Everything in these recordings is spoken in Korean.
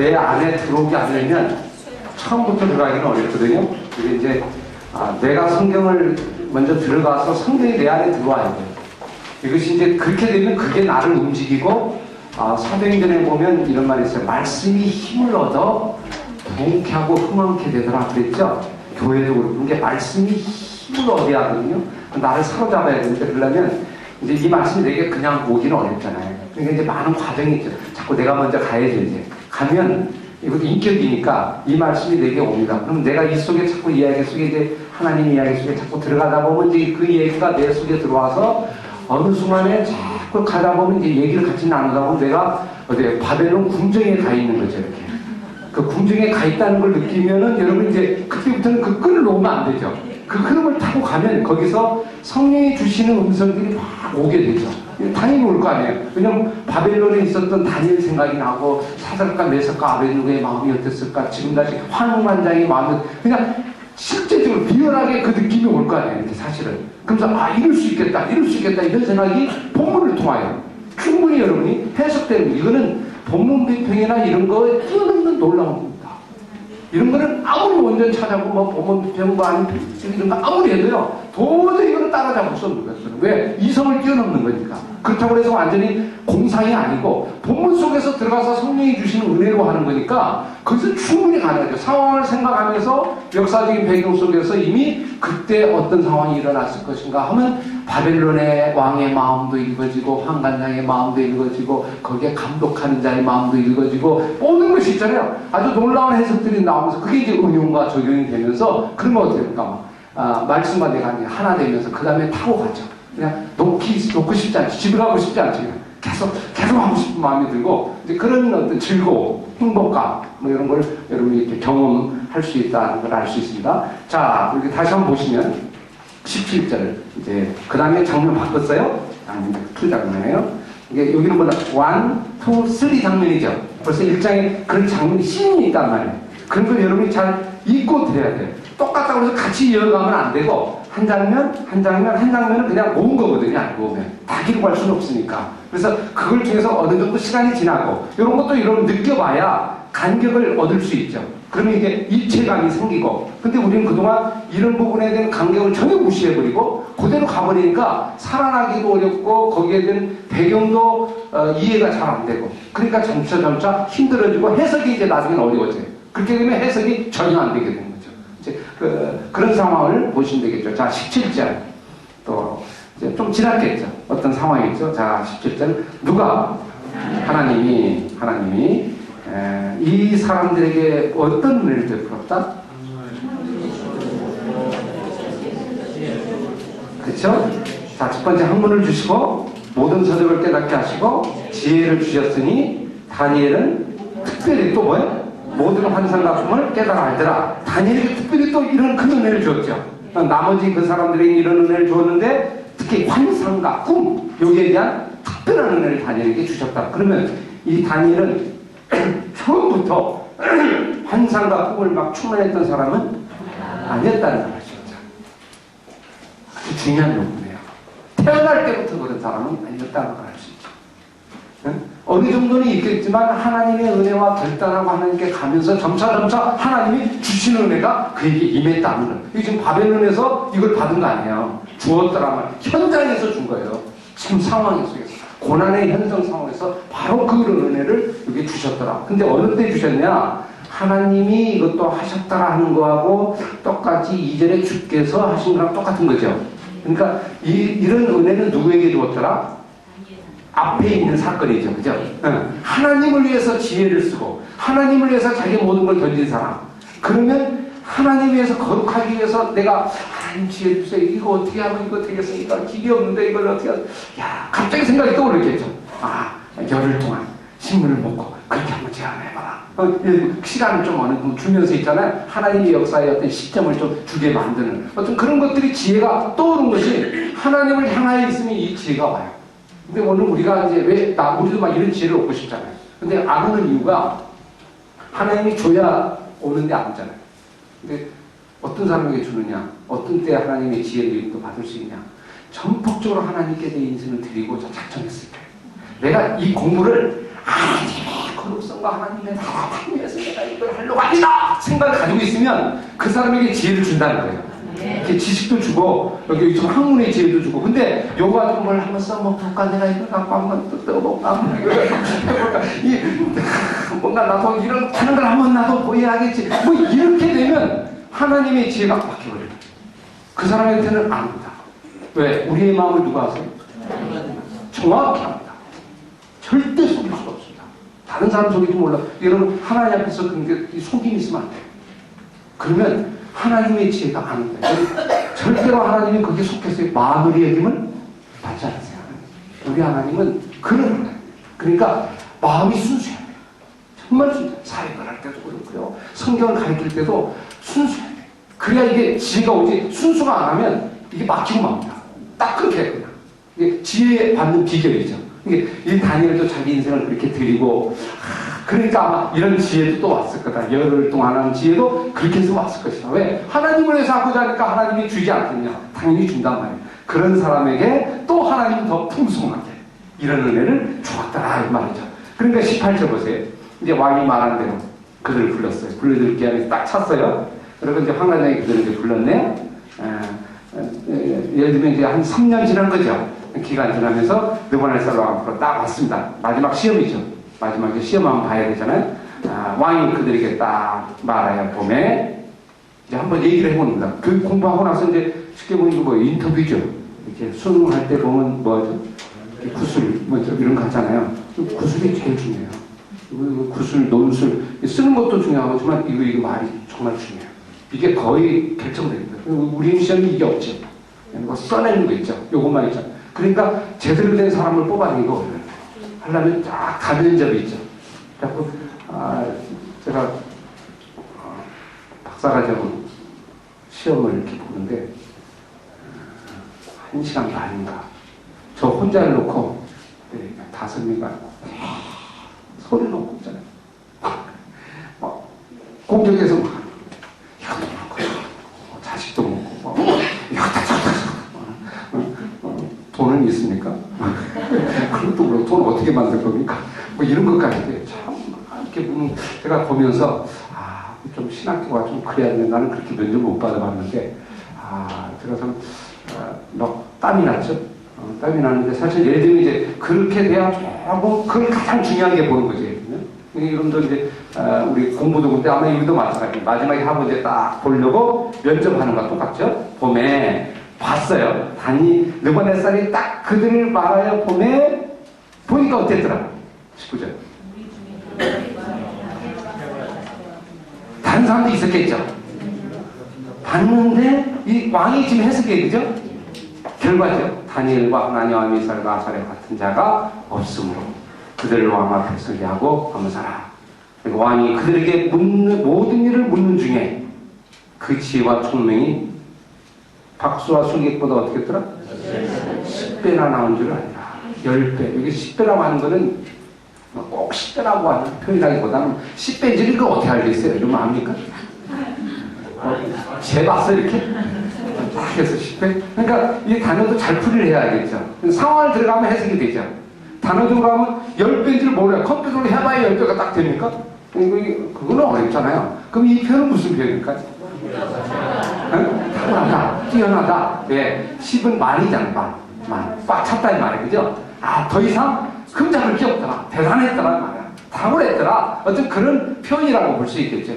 내 안에 들어오게 하려면 처음부터 들어가기는 어렵거든요. 그게 이제 내가 성경을 먼저 들어가서 성경이 내 안에 들어와야 돼요. 이것이 이제 그렇게 되면 그게 나를 움직이고 사도행전에 보면 이런 말이 있어요. 말씀이 힘을 얻어 부흥케 하고 흥왕케 되더라 그랬죠. 교회도 그런 게 말씀이 힘을 얻어야 하거든요. 나를 사로잡아야 되는데 그러려면 이제 이 말씀이 내게 그냥 오기는 어렵잖아요. 그러니까 이제 많은 과정이 있죠. 자꾸 내가 먼저 가야죠. 이제 가면 이거 인격이니까 이 말씀이 내게 옵니다. 그럼 내가 이 속에 자꾸 이야기 속에 이제 하나님 이야기 속에 자꾸 들어가다 보면 이제 그 얘기가 내 속에 들어와서 어느 순간에 자꾸 가다 보면 이제 얘기를 같이 나누다 보면 내가 어디 바벨론 궁정에 가 있는 거죠. 이렇게 그 궁정에 가 있다는 걸 느끼면은 여러분 이제 그때부터는 그 끈을 놓으면 안 되죠. 그 흐름을 타고 가면 거기서 성령이 주시는 음성들이 막 오게 되죠. 당연히 올 거 아니에요. 왜냐면 바벨론에 있었던 다니엘 생각이 나고 사드락과 메삭과 아베드고의 마음이 어땠을까, 지금 다시 환웅반장의 마음이 그냥 실제적으로 리얼하게 그 느낌이 올 거 아니에요. 이렇게 사실은. 그러면서 이럴 수 있겠다 이런 생각이 본문을 통하여 충분히 여러분이 해석되는 거예요. 이거는 본문 비평이나 이런 거에 뛰어넘는 놀라운 겁니다. 이런 거는 아무리 원전 찾아보고 뭐 본문 비평과 아니면 이런 거 아무리 해도요 도저히 이거는 따라잡을 수 없는 거예요. 왜? 이성을 뛰어넘는 거니까. 그렇다고 해서 완전히 공상이 아니고 본문 속에서 들어가서 성령이 주시는 은혜로 하는 거니까 그것은 충분히 가능하죠. 상황을 생각하면서 역사적인 배경 속에서 이미 그때 어떤 상황이 일어났을 것인가 하면 바벨론의 왕의 마음도 읽어지고 환관장의 마음도 읽어지고 거기에 감독하는 자의 마음도 읽어지고 모든 것이 있잖아요. 아주 놀라운 해석들이 나오면서 그게 이제 응용과 적용이 되면서 그러면 어떻게 됩니까? 말씀과 내가 하나 되면서 그 다음에 타고 가죠. 그냥 놓고 싶지 않지. 집에 가고 싶지 않지. 계속 하고 싶은 마음이 들고, 이제 그런 어떤 즐거움, 행복감, 뭐 이런 걸 여러분이 이렇게 경험할 수 있다는 걸 알 수 있습니다. 자, 이렇게 다시 한번 보시면, 17절. 이제, 그 다음에 장면 바꿨어요. 장면 2 장면이에요. 이게 여기는 뭐다? 1, 2, 3 장면이죠. 벌써 1장에 그런 장면이 씬이 있단 말이에요. 그런 걸 여러분이 잘 읽고 드려야 돼요. 똑같다고 해서 같이 이어가면 안 되고, 한 장면은 그냥 모은 거거든요. 알고 보면. 다 기록할 수는 없으니까. 그래서 그걸 통해서 어느 정도 시간이 지나고, 이런 것도 여러분 느껴봐야 간격을 얻을 수 있죠. 그러면 이게 입체감이 생기고, 근데 우리는 그동안 이런 부분에 대한 간격을 전혀 무시해버리고, 그대로 가버리니까 살아나기도 어렵고, 거기에 대한 배경도 이해가 잘 안 되고, 그러니까 점차 힘들어지고, 해석이 이제 나중에는 어려워져요. 그렇게 되면 해석이 전혀 안 되게 됩니다. 이제 그런 상황을 보시면 되겠죠. 자, 17절. 또, 이제 좀 지났겠죠. 어떤 상황이 있죠. 자, 17절. 누가? 하나님이, 이 사람들에게 어떤 은혜를 베풀었다? 그쵸? 자, 첫 번째 학문을 주시고, 모든 서적을 깨닫게 하시고, 지혜를 주셨으니, 다니엘은 특별히 또 뭐예요? 모든 환상과 꿈을 깨달아 알더라. 다니엘에게 특별히 또 이런 큰 은혜를 줬죠. 나머지 그 사람들에게 이런 은혜를 줬는데 특히 환상과 꿈 여기에 대한 특별한 은혜를 다니엘에게 주셨다. 그러면 이 다니엘은 처음부터 환상과 꿈을 막 충만했던 사람은 아니었다는 걸 아시죠? 아주 중요한 요구네요. 태어날 때부터 그런 사람은 아니었다는 걸 알 수 있죠. 응? 어느 정도는 있겠지만 하나님의 은혜와 결단하고 하나님께 가면서 점차 하나님이 주시는 은혜가 그에게 임했다는 거예요. 이게 지금 바벨론에서 이걸 받은 거 아니에요. 주었더라면 현장에서 준 거예요. 지금 상황 속에서 고난의 현장 상황에서 바로 그런 은혜를 여기 주셨더라. 근데 어느 때 주셨냐? 하나님이 이것도 하셨더라 하는 거하고 똑같이 이전에 주께서 하신 거랑 똑같은 거죠. 그러니까 이런 은혜는 누구에게 주었더라? 앞에 있는 사건이죠. 그죠? 하나님을 위해서 지혜를 쓰고 하나님을 위해서 자기 모든 걸 던진 사람. 그러면 하나님 위해서 거룩하기 위해서 내가 하나님 지혜 주세요. 이거 어떻게 하면 이거 되겠습니까? 길이 없는데 이걸 어떻게 하면 갑자기 생각이 떠오르겠죠. 열흘 동안 신문을 먹고 그렇게 한번 제안해봐라. 시간을 좀 어느 정도 주면서 있잖아요. 하나님의 역사의 어떤 시점을 좀 주게 만드는 어떤 그런 것들이 지혜가 떠오른 것이 하나님을 향하여 있으면 이 지혜가 와요. 근데 오늘 우리가 이제 우리도 막 이런 지혜를 얻고 싶잖아요. 근데 안 오는 이유가 하나님이 줘야 오는데 안 오잖아요. 근데 어떤 사람에게 주느냐, 어떤 때 하나님의 지혜를 또 받을 수 있냐. 전폭적으로 하나님께 내 인생을 드리고 작정했을 때 내가 이 공부를 하나님의 거룩성 백성과 하나님의 나라를 위해서 내가 이걸 하려고 합니다 생각을 가지고 있으면 그 사람에게 지혜를 준다는 거예요. 이렇게 지식도 주고 여기 좀 학문의 지혜도 주고. 근데 요거 가지고 뭘 한번 써먹을까, 내가 이거 갖고 한번 또 떠볼까, 뭔가 나도 이런 하는 걸 한번 나도 보여야겠지, 뭐 이렇게 되면 하나님의 지혜가 바뀌어버려요. 그 사람한테는 압니다. 왜? 우리의 마음을 누가 아세요? 정확히 압니다. 절대 속일 수가 없습니다. 다른 사람 속일지 몰라. 여러분 하나님 앞에서 그런 게 속임이 있으면 안 돼요. 그러면 하나님의 지혜가 아닙니다. 절대로 하나님이 거기에 속해서 마누리 여김을 받지 않으세요. 우리 하나님은 그런 하나님. 그러니까 마음이 순수해야 돼요. 정말 순수해요. 사역을 할 때도 그렇고요. 성경을 가르칠 때도 순수해야 돼요. 그래야 이게 지혜가 오지. 순수가 안 하면 이게 막히고 맙니다. 딱 그렇게 해요. 이게 지혜 받는 비결이죠. 이게 이 다니엘도 자기 인생을 그렇게 드리고, 그러니까 아마 이런 지혜도 또 왔을 거다. 열흘 동안 하는 지혜도 그렇게 해서 왔을 것이다. 왜? 하나님을 위해서 하고자 하니까 하나님이 주지 않겠냐? 당연히 준단 말이에요. 그런 사람에게 또 하나님은 더 풍성하게 이런 은혜를 주었다 이 말이죠. 그러니까 18절 보세요. 이제 왕이 말한 대로 그들을 불렀어요. 불러들 기한에서 딱 찼어요. 그리고 이제 황관장이 그들을 이제 불렀네요. 예를 들면 이제 한 3년 지난 거죠. 기간 지나면서 느부갓네살 왕 앞으로 딱 왔습니다. 마지막 시험이죠. 마지막에 시험 한번 봐야 되잖아요. 왕이 그들에게 딱 말하여 봄에 이제 한번 얘기를 해봅니다. 그 공부하고 나서 이제 쉽게 보니까 뭐 인터뷰죠. 이렇게 수능할 때 보면 뭐죠? 구술 뭐죠? 이런 거 하잖아요. 구술이 제일 중요해요. 구술, 논술 쓰는 것도 중요하지만 이거 말이 정말 중요해요. 이게 거의 결정됩니다. 우리 시험이 이게 없죠. 뭐 써내는 거 있죠. 요것만 있죠. 그러니까 제대로 된 사람을 뽑아내는 거 어려워요. 하려면 딱 가면접이 있죠. 그래서 제가 박사과정 시험을 이렇게 보는데 1시간 반인가 저 혼자를 놓고 5명가 소리 놓고 있잖아요. 공격에서 막 이것도 먹고 자식도 먹고 돈은 있습니까? 그것도 그렇고 돈 어떻게 만들 겁니까? 뭐 이런 것까지 참 이렇게 제가 보면서 좀 신학교가 좀 그래야 되는데 나는 그렇게 면접 못 받아봤는데 제가 좀 막 땀이 났죠. 땀이 나는데 사실 예를 들면 이제 그렇게 돼야 조금 그걸 가장 중요하게 보는 거죠. 여러분도 이제 우리 공부도 근데 아마 여기도 마찬가지예요. 마지막에 하고 이제 딱 보려고 면접하는 거랑 똑같죠. 봄에 봤어요. 단이 느부갓네살이 딱 그들을 말하여 봄에 보니까 어땠더라? 19절. 다른 사람도 있었겠죠. 봤는데 이 왕이 지금 해석해야 되죠. 결과죠. 다니엘과 하나니와 미사엘과 아사랴 같은 자가 없으므로 그들을 왕 앞에 서게 하고 감사라. 왕이 그들에게 묻는 모든 일을 묻는 중에 그 지혜와 총명이 박수와 술객보다 어떻게 했더라? 10배나 나온 줄 아니라 10배. 여기 10배라고 하는 거는 꼭 10배라고 하는 표현이라기보다는 10배인지 이거 어떻게 알겠어요? 이러면 압니까? 재봤어 이렇게? 딱 해서 10배? 그러니까 이 단어도 잘 풀이를 해야겠죠. 상황을 들어가면 해석이 되죠. 단어 들어가면 10배인지를 몰라요. 컴퓨터로 해봐야 10배가 딱 됩니까? 그거는 어렵잖아요. 그럼 이 표현은 무슨 표현일까요? 탁월하다, 뛰어나다. 예, 10은 말이잖아, 말. 꽉 찼다는 말이 그죠? 더 이상 흠잡을 게 없더라. 대단했더라 말이야. 탁월했더라. 어떤 그런 표현이라고 볼 수 있겠죠.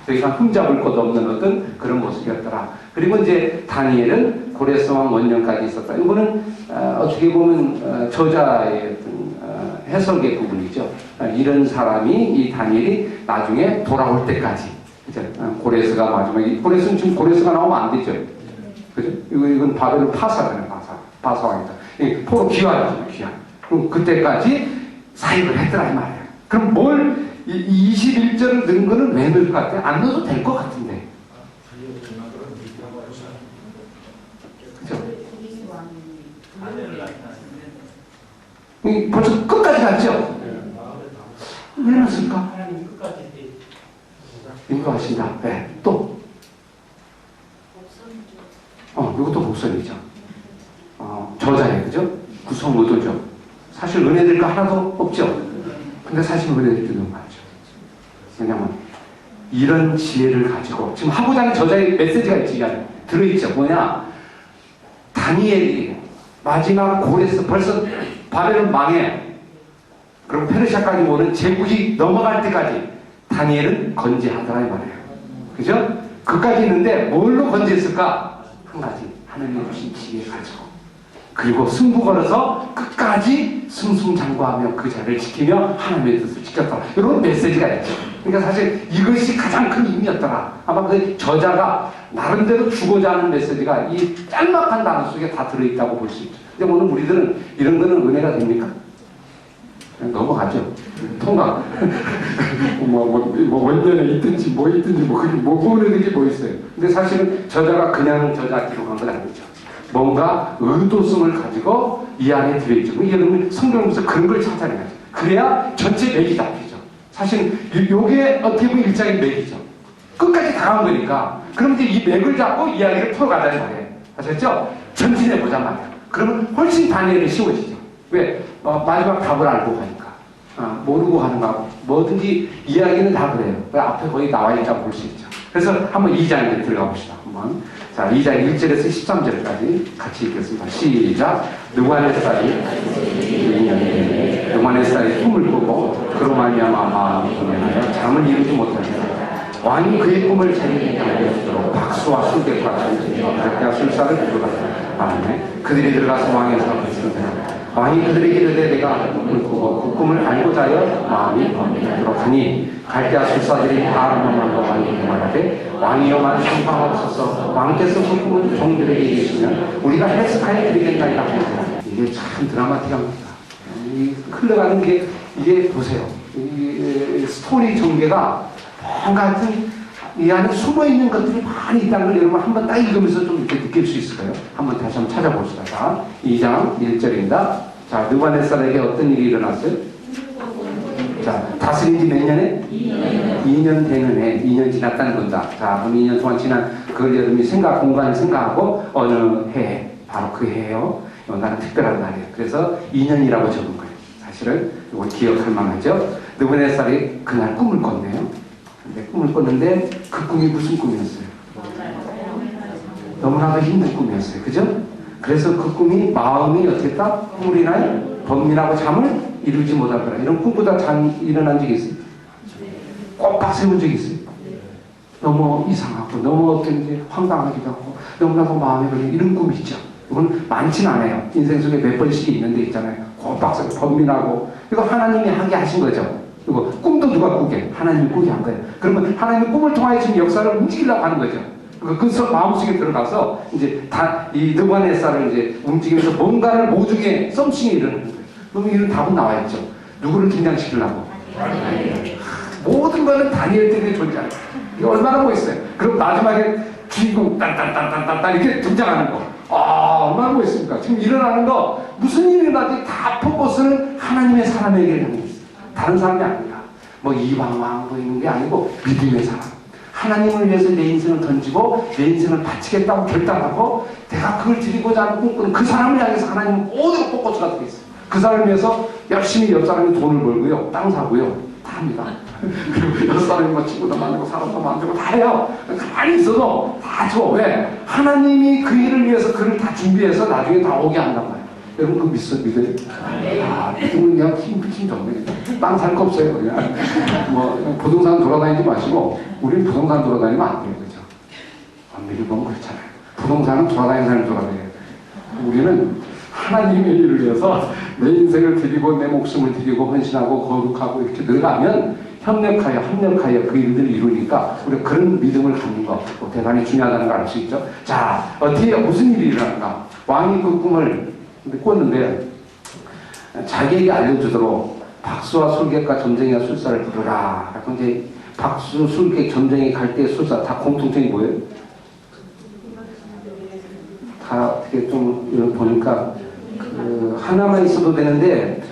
더 이상 흠잡을 것 없는 어떤 그런 모습이었더라. 그리고 이제 다니엘은 고레스왕 원년까지 있었다. 이거는 어떻게 보면 저자의 어떤 해석의 부분이죠. 이런 사람이 이 다니엘이 나중에 돌아올 때까지. 그죠? 고레스가 마지막에 고레스는 지금 고레스가 나오면 안 되죠. 그죠? 이건 바벨론 파사잖아요. 파사왕이다. 포로 귀환이죠. 귀환. 그럼 그때까지 사역을 했더라 이 말이에요. 그럼 뭘 21절을 넣은 거는 왜 넣을 것 같아요? 안 넣어도 될 것 같은데. 그죠? 벌써 끝까지 갔죠? 왜 넣었을까? 인도하신다. 네. 또. 이것도 복선이죠. 저자예요. 그죠? 구성 의도죠. 사실 은혜될 거 하나도 없죠. 근데 사실 은혜를 주는 거죠. 왜냐면 이런 지혜를 가지고 지금 하고자 하는 저자의 메시지가 있지, 이 안에 들어있죠. 뭐냐, 다니엘이 마지막 고레스 벌써 바벨론 망해. 그럼 페르시아까지 오는 제국이 넘어갈 때까지 다니엘은 건재하더라 이 말이에요. 그죠? 그까지 있는데 뭘로 건재했을까? 한 가지, 하나님이 주신 지혜 가지고, 그리고 승부 걸어서 끝까지 승승장구하며 그 자리를 지키며 하나님의 뜻을 지켰다. 이런 메시지가 있죠. 그러니까 사실 이것이 가장 큰 의미였더라. 아마 그 저자가 나름대로 주고자 하는 메시지가 이 짤막한 단어 속에 다 들어있다고 볼 수 있죠. 근데 오늘 우리들은 이런 거는 은혜가 됩니까? 그냥 넘어가죠. 통과. 원전에 있든지 뭐 있든지 그게 은혜든지 뭐 있어요. 근데 사실은 저자가 그냥 저자 기록한 건 아니죠. 뭔가 의도성을 가지고 이 안에 들어있죠. 여러분 성경에서 그런 걸 찾아내야죠. 그래야 전체 맥이 잡히죠. 사실 요게 어떻게 보면 일장의 맥이죠. 끝까지 다 간 거니까. 그럼 이제 이 맥을 잡고 이야기를 풀어가자는 말이에요. 아셨죠? 전진해보자 말이에요. 그러면 훨씬 다니엘이 쉬워지죠. 왜? 마지막 답을 알고 가니까. 모르고 가는 거하고 뭐든지 이야기는 다 그래요. 앞에 거의 나와 있다고 볼 수 있죠. 그래서 한번 2장에 들어가 봅시다. 한번. 자, 2장 1절에서 13절까지 같이 읽겠습니다. 시작. 느부갓네살이 꿈을 꾸고 그로 말미암아 마음이 동행하여 잠을 이루지 못하니라. 왕이 그의 꿈을 자기에게 알려주도록 박수와 술객과 갈대와 술사를 부르었다. 그들이 들어가서 왕의 사람을 쓰는다. 왕이 그들에게 이르되 내가 꿈을 꾸고 그 꿈을 알고자 하여 마음이 범죄하도록 하니 갈대아 술사들이 바알몬과 왕에게 말하되 왕이여 만일 상방하옵소서. 왕께서 그 꿈을 종들에게 이르시면 우리가 해석하여 드리겠나이다 하니라. 이게 참 드라마틱합니다. 흘러가는 게 이게 보세요. 이 스토리 전개가 뭔가 하여튼 이 안에 숨어있는 것들이 많이 있다는 걸 여러분 한번 딱 읽으면서 좀 이렇게 느낄 수 있을까요? 한번 다시 한번 찾아봅시다. 자, 2장 1절입니다. 자, 느부갓네살에게 어떤 일이 일어났어요? 자, 다스린 지 몇 년에? 2년 되는 해. 2년 지났다는 건다. 자, 그럼 2년 동안 지난 그걸 여러분이 공간을 생각하고 어느 해, 바로 그 해예요. 나는 특별한 날이에요. 그래서 2년이라고 적은 거예요. 사실은 이걸 기억할 만하죠. 느부갓네살이 그날 꿈을 꿨네요. 근데 꿈을 꿨는데 그 꿈이 무슨 꿈이었어요? 너무나도 힘든 꿈이었어요. 그죠? 그래서 그 꿈이 마음이 어떻게 했다? 꿈을 인하여 범민하고 잠을 이루지 못하더라. 이런 꿈보다 일어난 적이 있어요? 꼭 세운 적이 있어요? 너무 이상하고 너무 어떤지 황당하기도 하고 너무나도 마음에 걸리는 이런 꿈이 있죠. 이건 많지는 않아요. 인생 속에 몇 번씩 있는데 있잖아요. 곱박스가 범민하고 이거 하나님이 하게 하신 거죠. 그리고 꿈도 누가 꾸게? 하나님이 꾸게 한 거예요. 그러면 하나님이 꿈을 통하여 지금 역사를 움직이려고 하는 거죠. 그 마음속에 들어가서 이제 이 느부갓네살을 이제 움직이면서 뭔가를 모종의 썸씽이 일어나는 거예요. 그러면 이런 답은 나와 있죠. 누구를 긴장시키려고? 모든 거는 다니엘 때문에 존재하는 거예요. 이거 얼마나 멋있어요. 그럼 마지막에 주인공 딴딴딴딴딴 이렇게 등장하는 거. 얼마나 멋있습니까? 지금 일어나는 거 무슨 일이 일어나지 다 퍼포스는 하나님의 사람에게 향해 있어요. 다른 사람이 아니라 뭐 이방왕 보이는 게 아니고 믿음의 사람. 하나님을 위해서 내 인생을 던지고 내 인생을 바치겠다고 결단하고 내가 그걸 드리고자 하는 꿈꾸는 그 사람을 향해서 하나님은 모든 포커스가 되어 있어요. 그 사람을 위해서 열심히 옆 사람이 돈을 벌고요. 땅 사고요. 다 합니다. 그리고 옆 사람이 뭐 친구도 만들고 사람도 만들고 다 해요. 가만히 있어도 다 줘. 왜? 하나님이 그 일을 위해서 그를 다 준비해서 나중에 다 오게 한단 말이에요. 여러분 그거 믿어요? 믿으면 그냥 힘 좋네. 땅 살 거 없어요. 그냥 뭐 부동산 돌아다니지 마시고 우리는 부동산 돌아다니면 안 돼요. 그죠? 엄밀히 보면 그렇잖아요. 부동산은 돌아다니는 사람이 돌아다녀야 돼요. 우리는 하나님의 일을 위해서 내 인생을 드리고 내 목숨을 드리고 헌신하고 거룩하고 이렇게 늘어가면 협력하여 그 일들을 이루니까 우리가 그런 믿음을 갖는 거 대단히 중요하다는 걸 알 수 있죠. 자, 어떻게 무슨 일이 일어나는가? 왕이 그 꿈을 꿨는데 자기에게 알려주도록 박수와 술객과 점쟁이와 술사를 부르라. 근데 박수, 술객, 점쟁이, 갈대, 술사 다 공통점이 뭐예요? 다 어떻게 좀 보니까 하나만 있어도 되는데